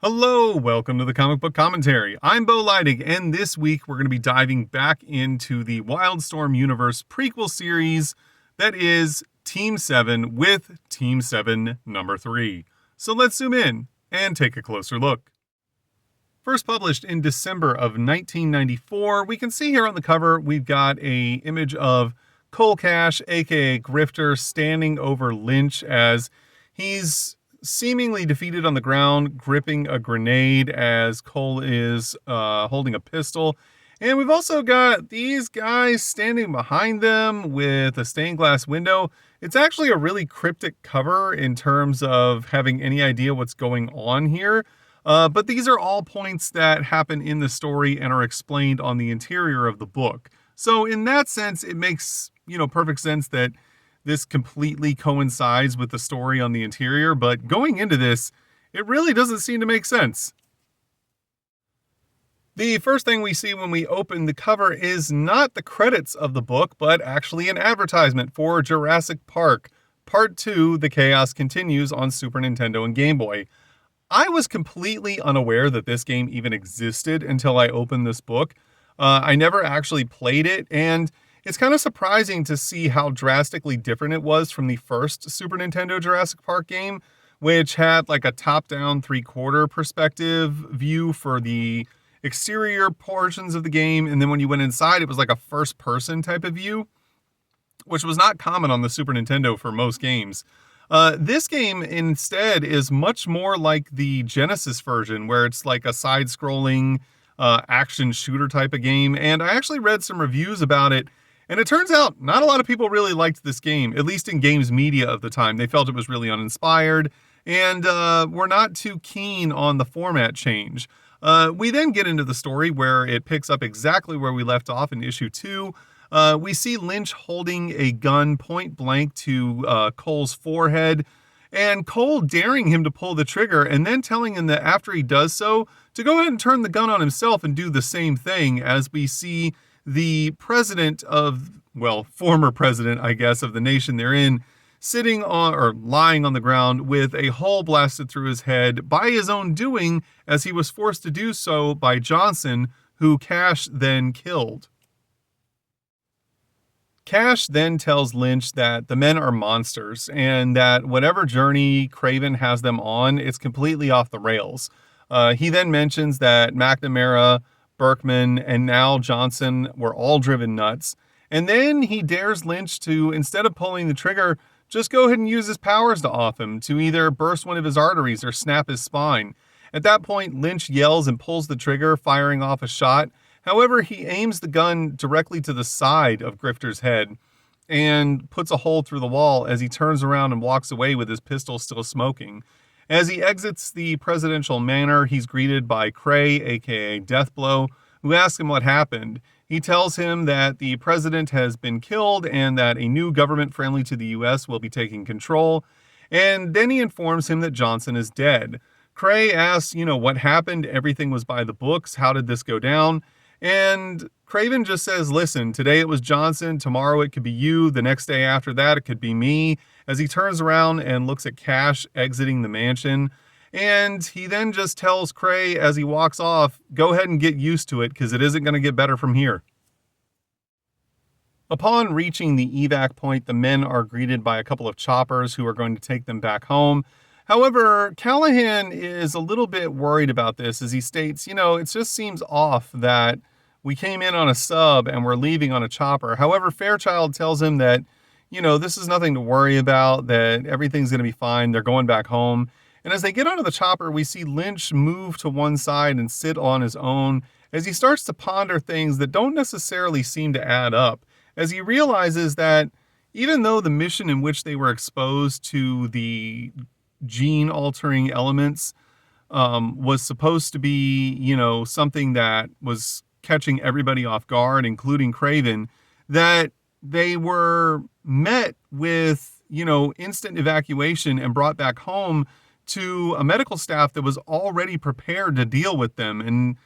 Hello, welcome to the Comic Book Commentary. I'm Bo Leidig, and this week we're going to be diving back into the Wildstorm Universe prequel series that is Team 7 with Team 7 number 3. So let's zoom in and take a closer look. First published in December of 1994, we can see here on the cover we've got an image of Cole Cash, aka Grifter, standing over Lynch as he's seemingly defeated on the ground, gripping a grenade as Cole is holding a pistol. And we've also got these guys standing behind them with a stained glass window. It's actually a really cryptic cover in terms of having any idea what's going on here. But these are all points that happen in the story and are explained on the interior of the book. So in that sense, it makes, perfect sense that this completely coincides with the story on the interior, but going into this, it really doesn't seem to make sense. The first thing we see when we open the cover is not the credits of the book, but actually an advertisement for Jurassic Park, Part 2, The Chaos Continues on Super Nintendo and Game Boy. I was completely unaware that this game even existed until I opened this book. I never actually played it, and it's kind of surprising to see how drastically different it was from the first Super Nintendo Jurassic Park game, which had like a top-down three-quarter perspective view for the exterior portions of the game, and then when you went inside, it was like a first-person type of view, which was not common on the Super Nintendo for most games. This game instead is much more like the Genesis version, where it's like a side-scrolling action shooter type of game, and I actually read some reviews about it. And it turns out not a lot of people really liked this game, at least in games media of the time. They felt it was really uninspired and were not too keen on the format change. We then get into the story where it picks up exactly where we left off in issue 2. We see Lynch holding a gun point blank to Cole's forehead, and Cole daring him to pull the trigger and then telling him that after he does so, to go ahead and turn the gun on himself and do the same thing, as we see the president of, former president, I guess, of the nation they're in, sitting on or lying on the ground with a hole blasted through his head by his own doing, as he was forced to do so by Johnson, who Cash then killed. Cash then tells Lynch that the men are monsters and that whatever journey Craven has them on, it's completely off the rails. He then mentions that McNamara, Berkman, and now Johnson were all driven nuts. And then he dares Lynch to, instead of pulling the trigger, just go ahead and use his powers to off him, to either burst one of his arteries or snap his spine. At that point, Lynch yells and pulls the trigger, firing off a shot. However, he aims the gun directly to the side of Grifter's head and puts a hole through the wall as he turns around and walks away with his pistol still smoking. As he exits the presidential manor, he's greeted by Cray, aka Deathblow, who asks him what happened. He tells him that the president has been killed and that a new government friendly to the US will be taking control. And then he informs him that Johnson is dead. Cray asks, what happened? Everything was by the books. How did this go down? And Craven just says, listen, today it was Johnson, tomorrow it could be you, the next day after that it could be me, as he turns around and looks at Cash exiting the mansion. And he then just tells Cray as he walks off, go ahead and get used to it, because it isn't going to get better from here. Upon reaching the evac point, the men are greeted by a couple of choppers who are going to take them back home. However, Callahan is a little bit worried about this, as he states, it just seems off that we came in on a sub and we're leaving on a chopper. However, Fairchild tells him that, this is nothing to worry about, that everything's going to be fine. They're going back home. And as they get onto the chopper, we see Lynch move to one side and sit on his own as he starts to ponder things that don't necessarily seem to add up, as he realizes that even though the mission in which they were exposed to the gene-altering elements was supposed to be, something that was catching everybody off guard, including Craven, that they were met with, instant evacuation and brought back home to a medical staff that was already prepared to deal with them. And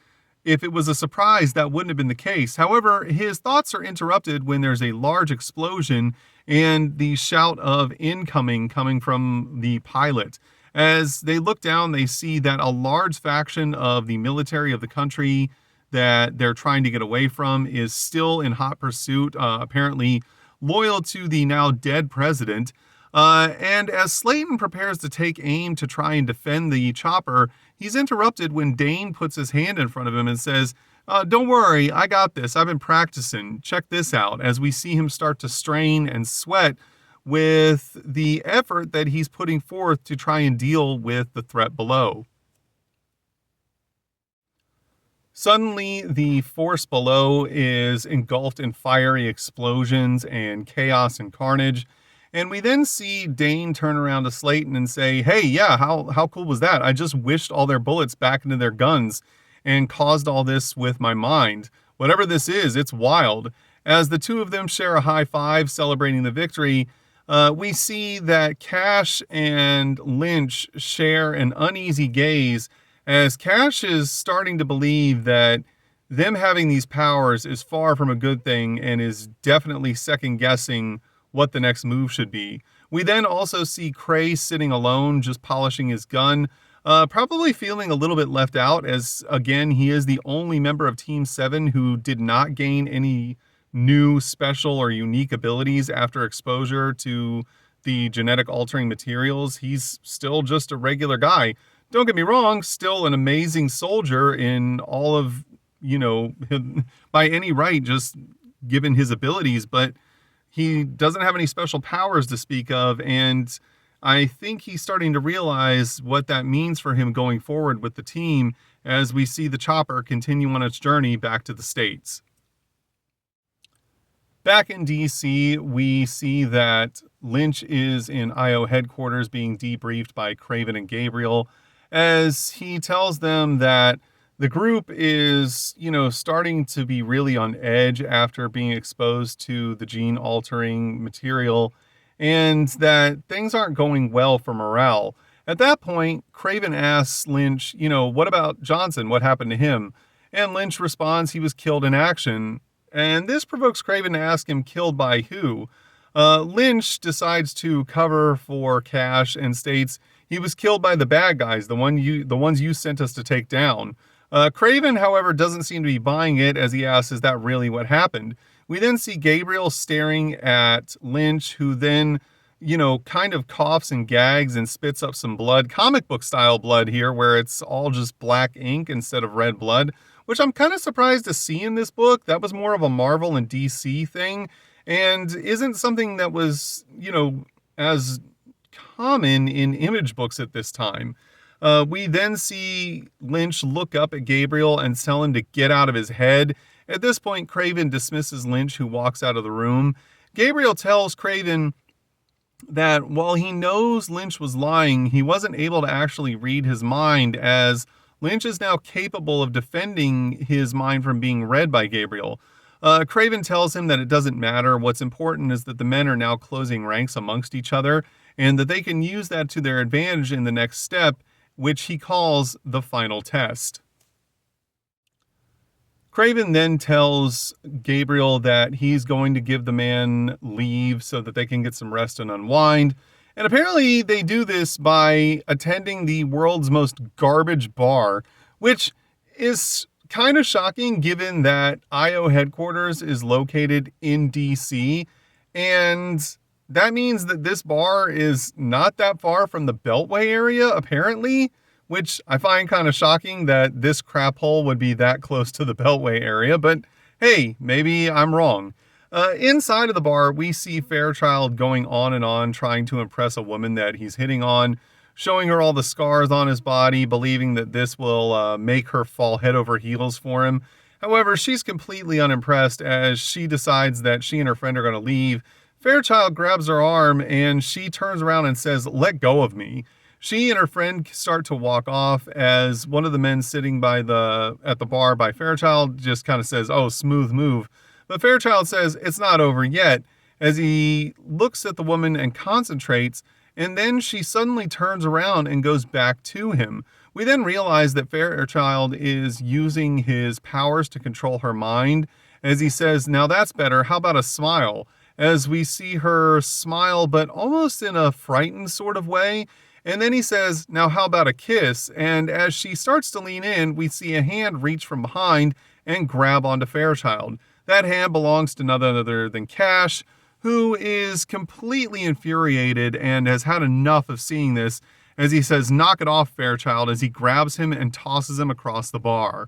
if it was a surprise, that wouldn't have been the case. However, his thoughts are interrupted when there's a large explosion and the shout of incoming coming from the pilot, As they look down, they see that a large faction of the military of the country that they're trying to get away from is still in hot pursuit, apparently loyal to the now dead president. And as Slayton prepares to take aim to try and defend the chopper, he's interrupted when Dane puts his hand in front of him and says, "Don't worry, I got this. I've been practicing. Check this out," as we see him start to strain and sweat with the effort that he's putting forth to try and deal with the threat below. Suddenly, the force below is engulfed in fiery explosions and chaos and carnage. And we then see Dane turn around to Slayton and say, "Hey, yeah, how cool was that? I just wished all their bullets back into their guns and caused all this with my mind. Whatever this is, it's wild." As the two of them share a high five celebrating the victory, we see that Cash and Lynch share an uneasy gaze as Cash is starting to believe that them having these powers is far from a good thing and is definitely second guessing what the next move should be. We then also see Cray sitting alone, just polishing his gun, probably feeling a little bit left out, as again, he is the only member of Team 7 who did not gain any new special or unique abilities after exposure to the genetic altering materials. He's still just a regular guy. Don't get me wrong, still an amazing soldier in all of, by any right, just given his abilities, but he doesn't have any special powers to speak of, and I think he's starting to realize what that means for him going forward with the team as we see the chopper continue on its journey back to the States. Back in DC, we see that Lynch is in IO headquarters being debriefed by Kraven and Gabriel as he tells them that the group is, starting to be really on edge after being exposed to the gene-altering material, and that things aren't going well for morale. At that point, Kraven asks Lynch, what about Johnson? What happened to him? And Lynch responds he was killed in action. And this provokes Kraven to ask him killed by who. Lynch decides to cover for Cash and states he was killed by the bad guys, the ones you sent us to take down. Kraven, however, doesn't seem to be buying it as he asks, is that really what happened? We then see Gabriel staring at Lynch, who then, kind of coughs and gags and spits up some blood, comic book style blood here, where it's all just black ink instead of red blood, which I'm kind of surprised to see in this book. That was more of a Marvel and DC thing, and isn't something that was, as common in Image books at this time. We then see Lynch look up at Gabriel and tell him to get out of his head. At this point, Kraven dismisses Lynch, who walks out of the room. Gabriel tells Kraven that while he knows Lynch was lying, he wasn't able to actually read his mind, as Lynch is now capable of defending his mind from being read by Gabriel. Kraven tells him that it doesn't matter. What's important is that the men are now closing ranks amongst each other, and that they can use that to their advantage in the next step, which he calls the final test. Kraven then tells Gabriel that he's going to give the man leave so that they can get some rest and unwind. And apparently they do this by attending the world's most garbage bar, which is kind of shocking given that IO headquarters is located in DC, and that means that this bar is not that far from the Beltway area, apparently, which I find kind of shocking that this crap hole would be that close to the Beltway area, but hey, maybe I'm wrong. Inside of the bar, we see Fairchild going on and on, trying to impress a woman that he's hitting on, showing her all the scars on his body, believing that this will make her fall head over heels for him. However, she's completely unimpressed as she decides that she and her friend are going to leave. Fairchild grabs her arm and she turns around and says, "Let go of me." She and her friend start to walk off as one of the men sitting at the bar by Fairchild just kind of says, "Oh, smooth move." But Fairchild says it's not over yet as he looks at the woman and concentrates, and then she suddenly turns around and goes back to him. We then realize that Fairchild is using his powers to control her mind as he says, "Now that's better, how about a smile?" As we see her smile, but almost in a frightened sort of way. And then he says, "Now how about a kiss?" And as she starts to lean in, we see a hand reach from behind and grab onto Fairchild. That hand belongs to none other than Cash, who is completely infuriated and has had enough of seeing this, as he says, "Knock it off, Fairchild," as he grabs him and tosses him across the bar.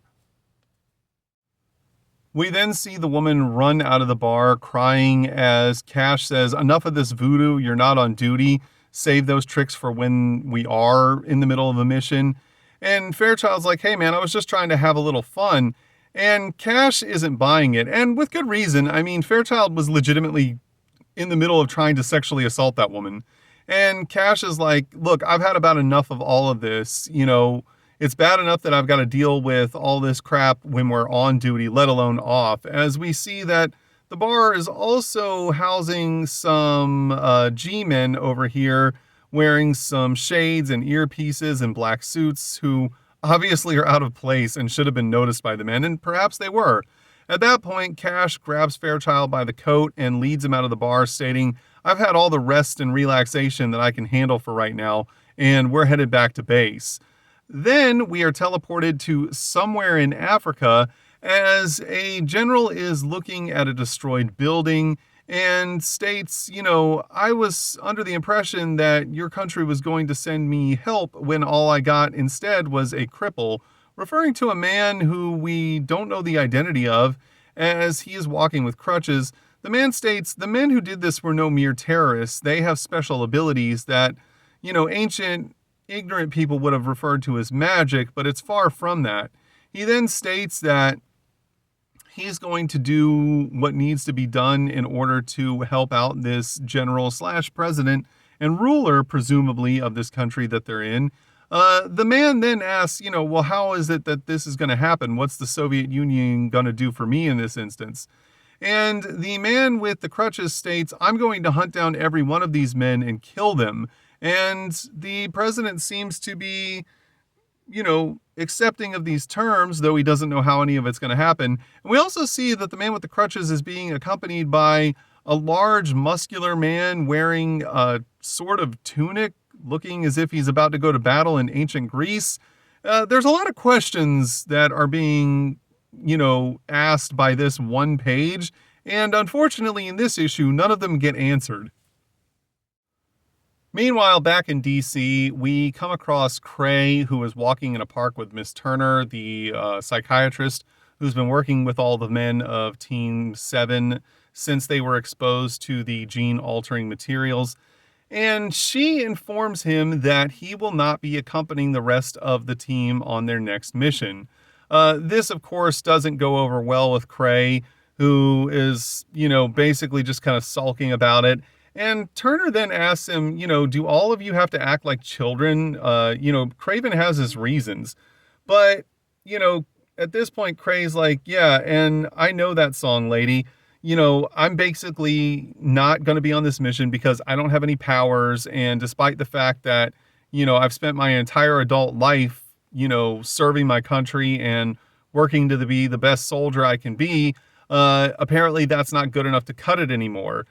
We then see the woman run out of the bar crying as Cash says, "Enough of this voodoo, you're not on duty. Save those tricks for when we are in the middle of a mission." And Fairchild's like, "Hey man, I was just trying to have a little fun." And Cash isn't buying it, and with good reason. I mean, Fairchild was legitimately in the middle of trying to sexually assault that woman. And Cash is like, "Look, I've had about enough of all of this. It's bad enough that I've got to deal with all this crap when we're on duty, let alone off." As we see that the bar is also housing some G-men over here wearing some shades and earpieces and black suits who obviously are out of place and should have been noticed by the men, and perhaps they were. At that point, Cash grabs Fairchild by the coat and leads him out of the bar, stating, "I've had all the rest and relaxation that I can handle for right now, and we're headed back to base." Then we are teleported to somewhere in Africa as a general is looking at a destroyed building and states, "I was under the impression that your country was going to send me help when all I got instead was a cripple," referring to a man who we don't know the identity of as he is walking with crutches. The man states, "The men who did this were no mere terrorists. They have special abilities that, ancient ignorant people would have referred to as magic, but it's far from that." He then states that he's going to do what needs to be done in order to help out this general/president and ruler, presumably, of this country that they're in. The man then asks, "Well, how is it that this is going to happen? What's the Soviet Union going to do for me in this instance?" And the man with the crutches states, "I'm going to hunt down every one of these men and kill them." And the president seems to be, accepting of these terms, though he doesn't know how any of it's going to happen. And we also see that the man with the crutches is being accompanied by a large, muscular man wearing a sort of tunic, looking as if he's about to go to battle in ancient Greece. There's a lot of questions that are being, asked by this one page. And unfortunately, in this issue, none of them get answered. Meanwhile, back in DC, we come across Cray, who is walking in a park with Miss Turner, the psychiatrist, who's been working with all the men of Team 7 since they were exposed to the gene-altering materials. And she informs him that he will not be accompanying the rest of the team on their next mission. This, of course, doesn't go over well with Cray, who is, basically just kind of sulking about it. And Turner then asks him, "Do all of you have to act like children?" Craven has his reasons. But, at this point, Cray's like, "Yeah, and I know that song, lady. I'm basically not going to be on this mission because I don't have any powers. And despite the fact that, I've spent my entire adult life, serving my country and working to be the best soldier I can be, apparently that's not good enough to cut it anymore."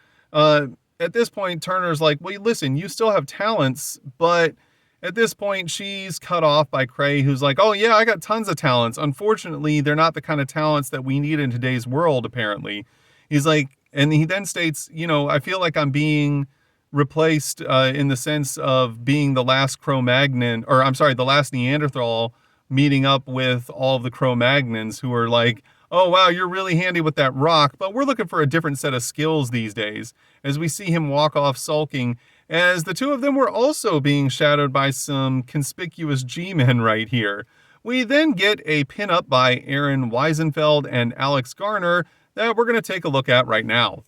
At this point, Turner's like, "Well, listen, you still have talents," but at this point, she's cut off by Cray, who's like, "Oh yeah, I got tons of talents. Unfortunately, they're not the kind of talents that we need in today's world, apparently." He's like, and he then states, "I feel like I'm being replaced in the sense of being the last Cro-Magnon, or I'm sorry, the last Neanderthal meeting up with all of the Cro-Magnons who are like, 'Oh wow, you're really handy with that rock, but we're looking for a different set of skills these days,'" as we see him walk off sulking, as the two of them were also being shadowed by some conspicuous G-men right here. We then get a pin-up by Aaron Weisenfeld and Alex Garner that we're going to take a look at right now.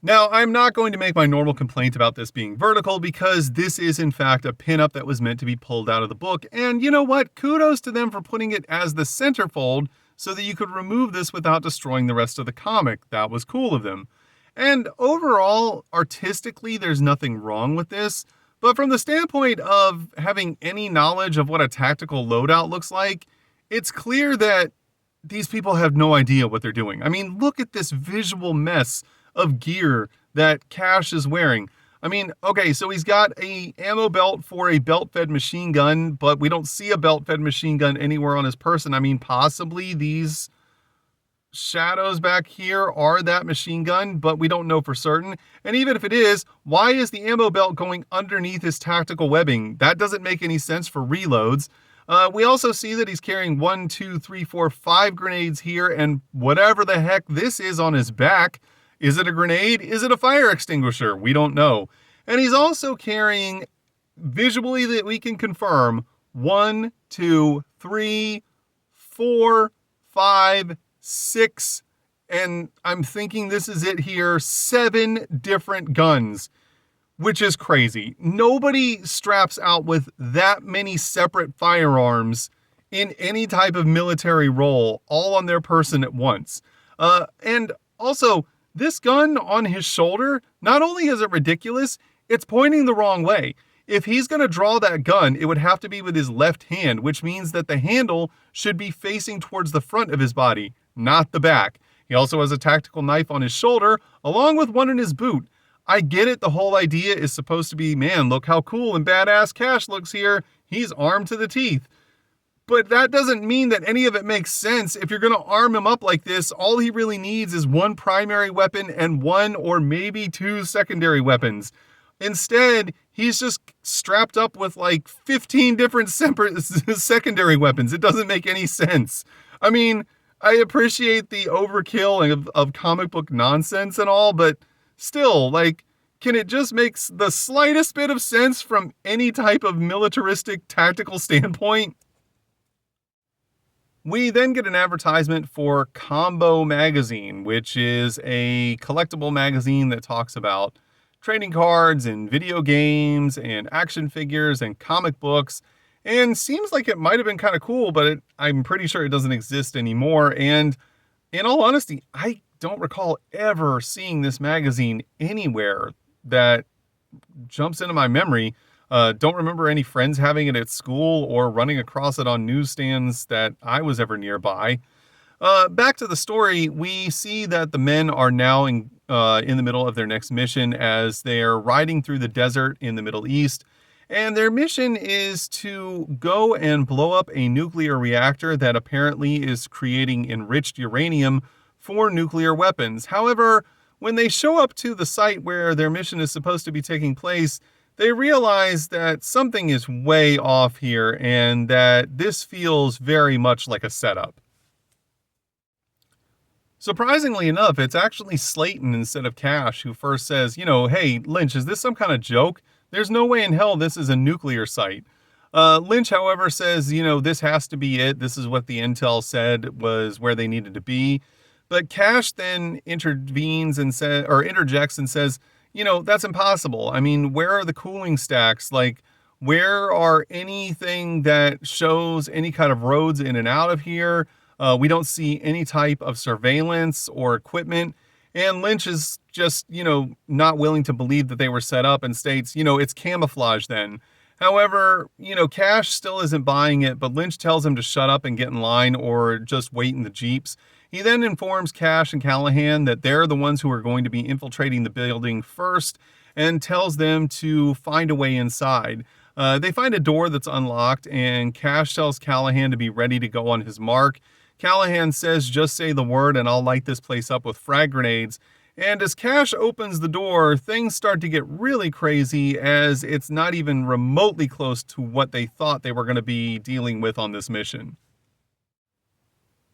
Now, I'm not going to make my normal complaint about this being vertical because this is in fact a pinup that was meant to be pulled out of the book, and you know what? Kudos to them for putting it as the centerfold so that you could remove this without destroying the rest of the comic. That was cool of them. And overall, artistically, there's nothing wrong with this, but from the standpoint of having any knowledge of what a tactical loadout looks like, it's clear that these people have no idea what they're doing. I mean, look at this visual mess of gear that Cash is wearing. I mean, okay, so he's got a ammo belt for a belt-fed machine gun, but we don't see a belt-fed machine gun anywhere on his person. I mean, possibly these shadows back here are that machine gun, but we don't know for certain. And even if it is, why is the ammo belt going underneath his tactical webbing? That doesn't make any sense for reloads. We also see that he's carrying 1, 2, 3, 4, 5 grenades here, and whatever the heck this is on his back. Is it a grenade? Is it a fire extinguisher? We don't know. And he's also carrying, visually that we can confirm, 1, 2, 3, 4, 5, 6, and I'm thinking this is it here, 7 different guns, which is crazy. Nobody straps out with that many separate firearms in any type of military role, all on their person at once. And also, this gun on his shoulder, not only is it ridiculous, it's pointing the wrong way. If he's going to draw that gun, it would have to be with his left hand, which means that the handle should be facing towards the front of his body, not the back. He also has a tactical knife on his shoulder, along with one in his boot. I get it, the whole idea is supposed to be, man, look how cool and badass Cash looks here. He's armed to the teeth. But that doesn't mean that any of it makes sense. If you're going to arm him up like this, all he really needs is one primary weapon and 1 or maybe 2 secondary weapons. Instead, he's just strapped up with like 15 different separate secondary weapons. It doesn't make any sense. I mean, I appreciate the overkill of comic book nonsense and all, but still, like, can it just make the slightest bit of sense from any type of militaristic tactical standpoint? We then get an advertisement for Combo Magazine, which is a collectible magazine that talks about trading cards and video games and action figures and comic books, and seems like it might have been kind of cool, but I'm pretty sure it doesn't exist anymore. And in all honesty, I don't recall ever seeing this magazine anywhere that jumps into my memory. Don't remember any friends having it at school or running across it on newsstands that I was ever nearby. Back to the story, we see that the men are now in the middle of their next mission as they're riding through the desert in the Middle East. And their mission is to go and blow up a nuclear reactor that apparently is creating enriched uranium for nuclear weapons. However, when they show up to the site where their mission is supposed to be taking place, they realize that something is way off here and that this feels very much like a setup. Surprisingly enough, it's actually Slayton instead of Cash who first says, hey, Lynch, is this some kind of joke? There's no way in hell this is a nuclear site. Lynch, however, says, this has to be it. This is what the intel said was where they needed to be. But Cash then interjects and says, that's impossible. I mean, where are the cooling stacks? Like, where are anything that shows any kind of roads in and out of here? We don't see any type of surveillance or equipment. And Lynch is just, not willing to believe that they were set up and states, it's camouflage then. However, Cash still isn't buying it, but Lynch tells him to shut up and get in line or just wait in the Jeeps. He then informs Cash and Callahan that they're the ones who are going to be infiltrating the building first and tells them to find a way inside. They find a door that's unlocked and Cash tells Callahan to be ready to go on his mark. Callahan says, just say the word and I'll light this place up with frag grenades. And as Cash opens the door, things start to get really crazy as it's not even remotely close to what they thought they were going to be dealing with on this mission.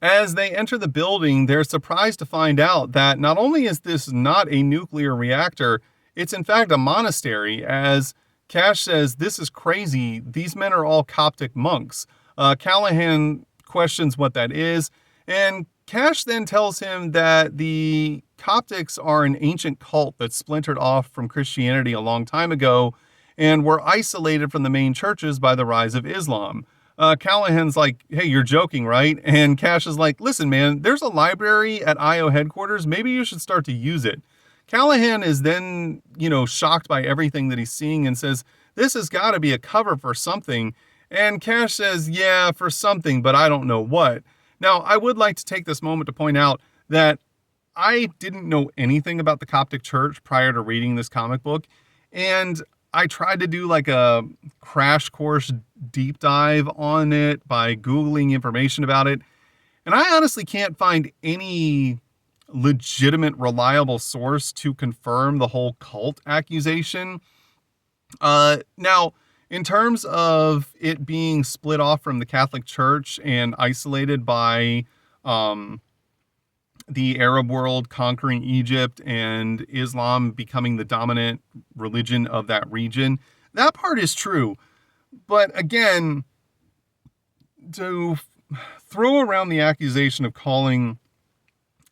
As they enter the building, they're surprised to find out that not only is this not a nuclear reactor, it's in fact a monastery, as Cash says, this is crazy, these men are all Coptic monks. Callahan questions what that is, and Cash then tells him that the Coptics are an ancient cult that splintered off from Christianity a long time ago and were isolated from the main churches by the rise of Islam. Callahan's like, hey, you're joking, right? And Cash is like, listen, man, there's a library at IO headquarters. Maybe you should start to use it. Callahan is then, shocked by everything that he's seeing and says, this has got to be a cover for something. And Cash says, yeah, for something, but I don't know what. Now, I would like to take this moment to point out that I didn't know anything about the Coptic Church prior to reading this comic book. And I tried to do like a crash course deep dive on it by Googling information about it. And I honestly can't find any legitimate, reliable source to confirm the whole cult accusation. Now, in terms of it being split off from the Catholic Church and isolated by the Arab world conquering Egypt and Islam becoming the dominant religion of that region, that part is true. But again, to throw around the accusation of calling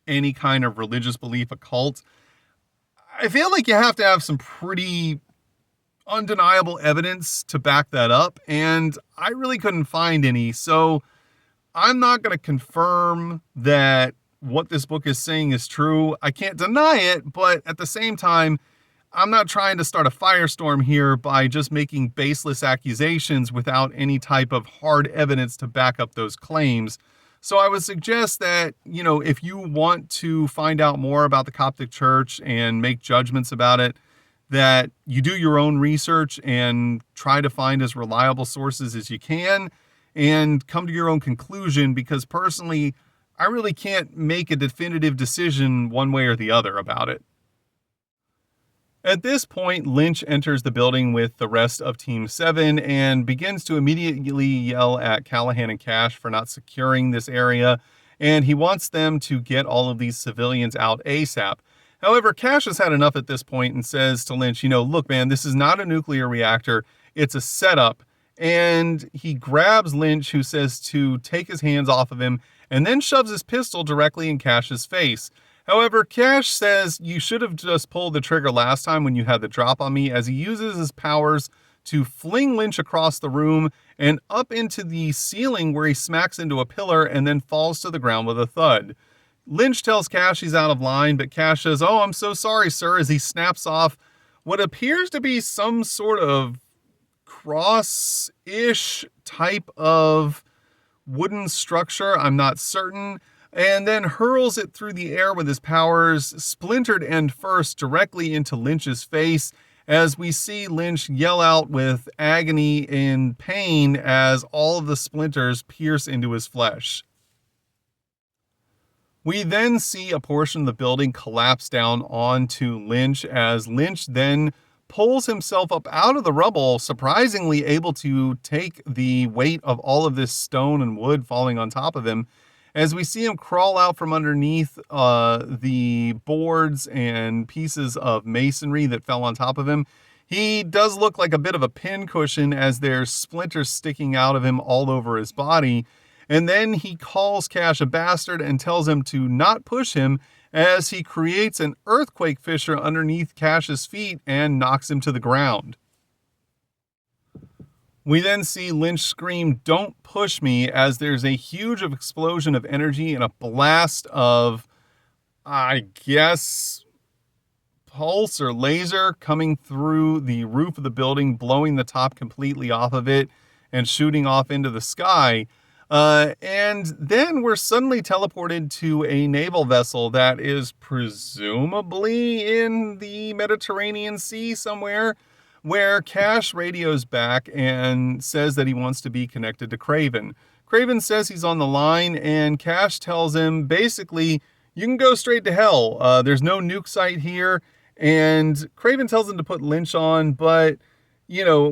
any kind of religious belief a cult, I feel like you have to have some pretty undeniable evidence to back that up, and I really couldn't find any. So I'm not going to confirm that what this book is saying is true. I can't deny it, but at the same time, I'm not trying to start a firestorm here by just making baseless accusations without any type of hard evidence to back up those claims. So I would suggest that, if you want to find out more about the Coptic Church and make judgments about it, that you do your own research and try to find as reliable sources as you can and come to your own conclusion, because personally, I really can't make a definitive decision one way or the other about it. At this point, Lynch enters the building with the rest of Team 7 and begins to immediately yell at Callahan and Cash for not securing this area, and he wants them to get all of these civilians out ASAP. However, Cash has had enough at this point and says to Lynch, look, man, this is not a nuclear reactor. It's a setup. And he grabs Lynch, who says to take his hands off of him, and then shoves his pistol directly in Cash's face. However, Cash says you should have just pulled the trigger last time when you had the drop on me, as he uses his powers to fling Lynch across the room and up into the ceiling, where he smacks into a pillar and then falls to the ground with a thud. Lynch tells Cash he's out of line, but Cash says, "Oh, I'm so sorry, sir," as he snaps off what appears to be some sort of cross-ish type of wooden structure. I'm not certain. And then hurls it through the air with his powers, splintered end first, directly into Lynch's face, as we see Lynch yell out with agony and pain as all of the splinters pierce into his flesh. We then see a portion of the building collapse down onto Lynch, as Lynch then pulls himself up out of the rubble, surprisingly able to take the weight of all of this stone and wood falling on top of him, as we see him crawl out from underneath the boards and pieces of masonry that fell on top of him. He does look like a bit of a pincushion, as there's splinters sticking out of him all over his body. And then he calls Cash a bastard and tells him to not push him, as he creates an earthquake fissure underneath Cash's feet and knocks him to the ground. We then see Lynch scream, "Don't push me," as there's a huge explosion of energy and a blast of, I guess, pulse or laser coming through the roof of the building, blowing the top completely off of it and shooting off into the sky. And then we're suddenly teleported to a naval vessel that is presumably in the Mediterranean Sea somewhere, where Cash radios back and says that he wants to be connected to Craven. Craven says he's on the line, and Cash tells him, basically, you can go straight to hell. There's no nuke site here. And Craven tells him to put Lynch on, but,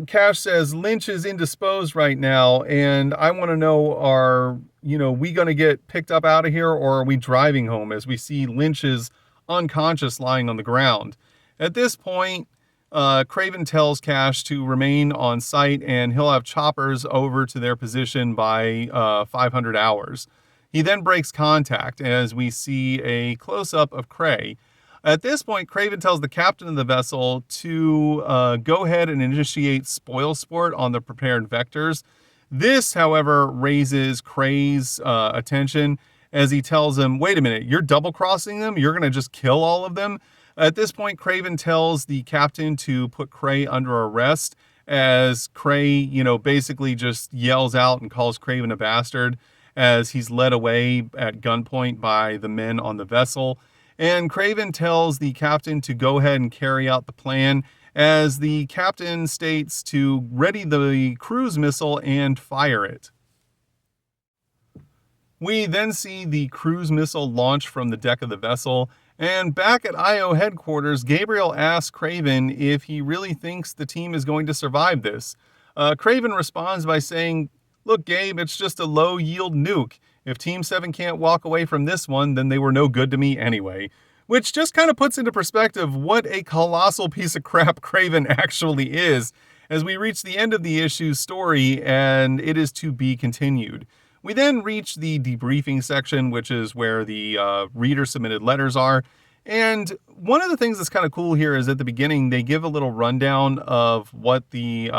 Cash says Lynch is indisposed right now, and I want to know, are we going to get picked up out of here, or are we driving home, as we see Lynch is unconscious lying on the ground. At this point, Craven tells Cash to remain on site, and he'll have choppers over to their position by 500 hours. He then breaks contact, as we see a close-up of Cray. At this point, Craven tells the captain of the vessel to go ahead and initiate spoil sport on the prepared vectors. This, however, raises Cray's attention, as he tells him, wait a minute, you're double-crossing them? You're going to just kill all of them? At this point, Craven tells the captain to put Cray under arrest, as Cray, basically just yells out and calls Craven a bastard, as he's led away at gunpoint by the men on the vessel. And Craven tells the captain to go ahead and carry out the plan, as the captain states to ready the cruise missile and fire it. We then see the cruise missile launch from the deck of the vessel, and back at IO headquarters, Gabriel asks Craven if he really thinks the team is going to survive this. Craven responds by saying, "Look, Gabe, it's just a low-yield nuke. If Team 7 can't walk away from this one, then they were no good to me anyway." Which just kind of puts into perspective what a colossal piece of crap Craven actually is, as we reach the end of the issue's story, and it is to be continued. We then reach the debriefing section, which is where the reader-submitted letters are. And one of the things that's kind of cool here is at the beginning, they give a little rundown of what the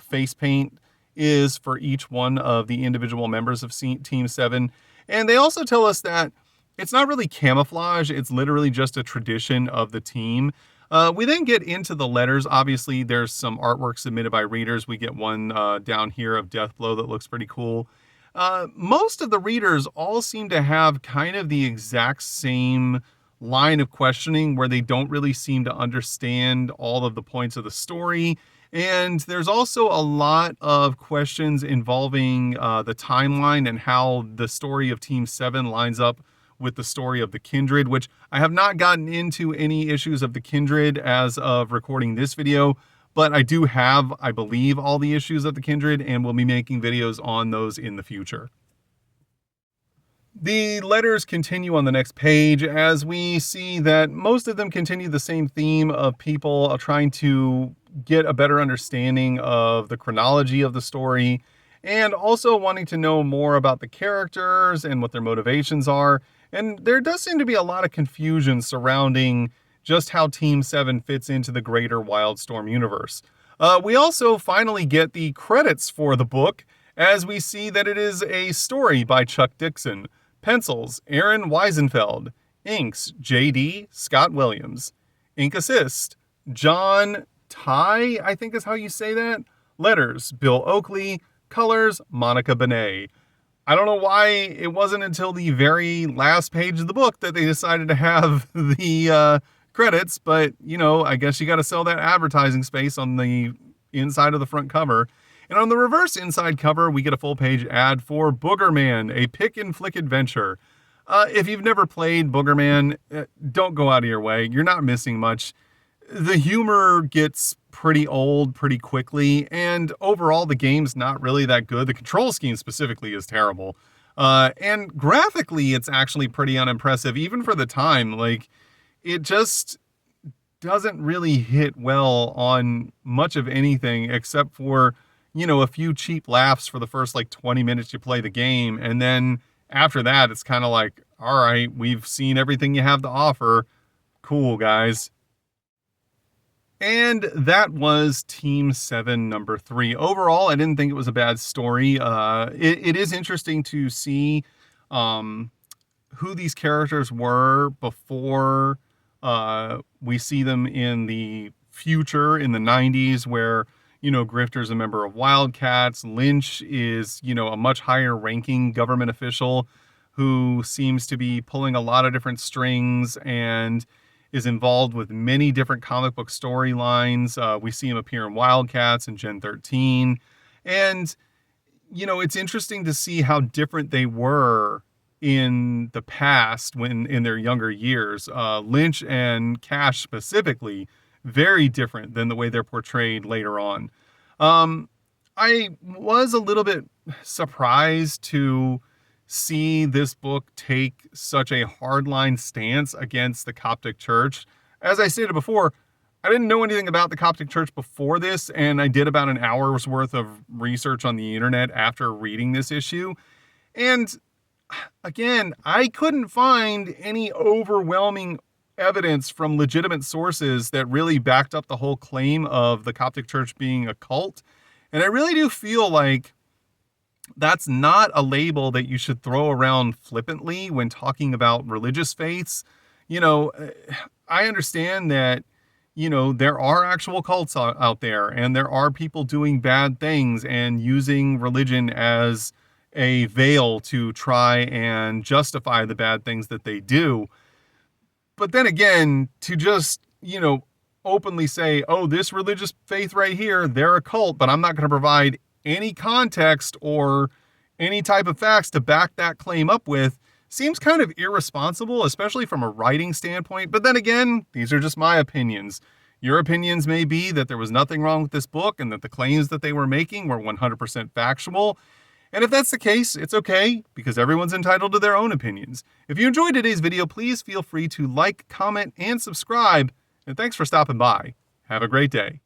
face paint is for each one of the individual members of Team 7. And they also tell us that it's not really camouflage, it's literally just a tradition of the team. We then get into the letters. Obviously, there's some artwork submitted by readers. We get one down here of Deathblow that looks pretty cool. Most of the readers all seem to have kind of the exact same line of questioning where they don't really seem to understand all of the points of the story. And there's also a lot of questions involving the timeline and how the story of Team 7 lines up with the story of the Kindred, which I have not gotten into any issues of the Kindred as of recording this video. But I do have, I believe, all the issues of the Kindred, and we'll be making videos on those in the future. The letters continue on the next page as we see that most of them continue the same theme of people trying to get a better understanding of the chronology of the story, and also wanting to know more about the characters and what their motivations are. And there does seem to be a lot of confusion surrounding just how Team 7 fits into the greater Wildstorm universe. We also finally get the credits for the book, as we see that it is a story by Chuck Dixon. Pencils, Aaron Weisenfeld. Inks, J.D. Scott Williams. Ink assist, John Ty, I think is how you say that. Letters, Bill Oakley. Colors, Monica Benet. I don't know why it wasn't until the very last page of the book that they decided to have the credits, but I guess you got to sell that advertising space on the inside of the front cover. And on the reverse inside cover, we get a full page ad for Boogerman, a pick and flick adventure. If you've never played Boogerman, don't go out of your way. You're not missing much. The humor gets pretty old pretty quickly, and overall the game's not really that good. The control scheme specifically is terrible. And graphically, it's actually pretty unimpressive, even for the time. It just doesn't really hit well on much of anything except for, a few cheap laughs for the first 20 minutes you play the game. And then after that, it's kind of like, all right, we've seen everything you have to offer. Cool, guys. And that was Team 7 number 3. Overall, I didn't think it was a bad story. It is interesting to see who these characters were before we see them in the future, in the 90s, where, Grifter's a member of Wildcats. Lynch is, a much higher ranking government official who seems to be pulling a lot of different strings and is involved with many different comic book storylines. We see him appear in Wildcats and Gen 13. And, it's interesting to see how different they were in the past when in their younger years. Lynch and Cash specifically, very different than the way they're portrayed later on. I was a little bit surprised to see this book take such a hardline stance against the Coptic Church. As I stated before, I didn't know anything about the Coptic Church before this, and I did about an hour's worth of research on the internet after reading this issue. And again, I couldn't find any overwhelming evidence from legitimate sources that really backed up the whole claim of the Coptic Church being a cult. And I really do feel like that's not a label that you should throw around flippantly when talking about religious faiths. I understand that, there are actual cults out there, and there are people doing bad things and using religion as a veil to try and justify the bad things that they do. But then again, to just, openly say, oh, this religious faith right here, they're a cult, but I'm not going to provide any context or any type of facts to back that claim up with, seems kind of irresponsible, especially from a writing standpoint. But then again, these are just my opinions. Your opinions may be that there was nothing wrong with this book and that the claims that they were making were 100% factual. And if that's the case, it's okay, because everyone's entitled to their own opinions. If you enjoyed today's video, please feel free to like, comment, and subscribe. And thanks for stopping by. Have a great day.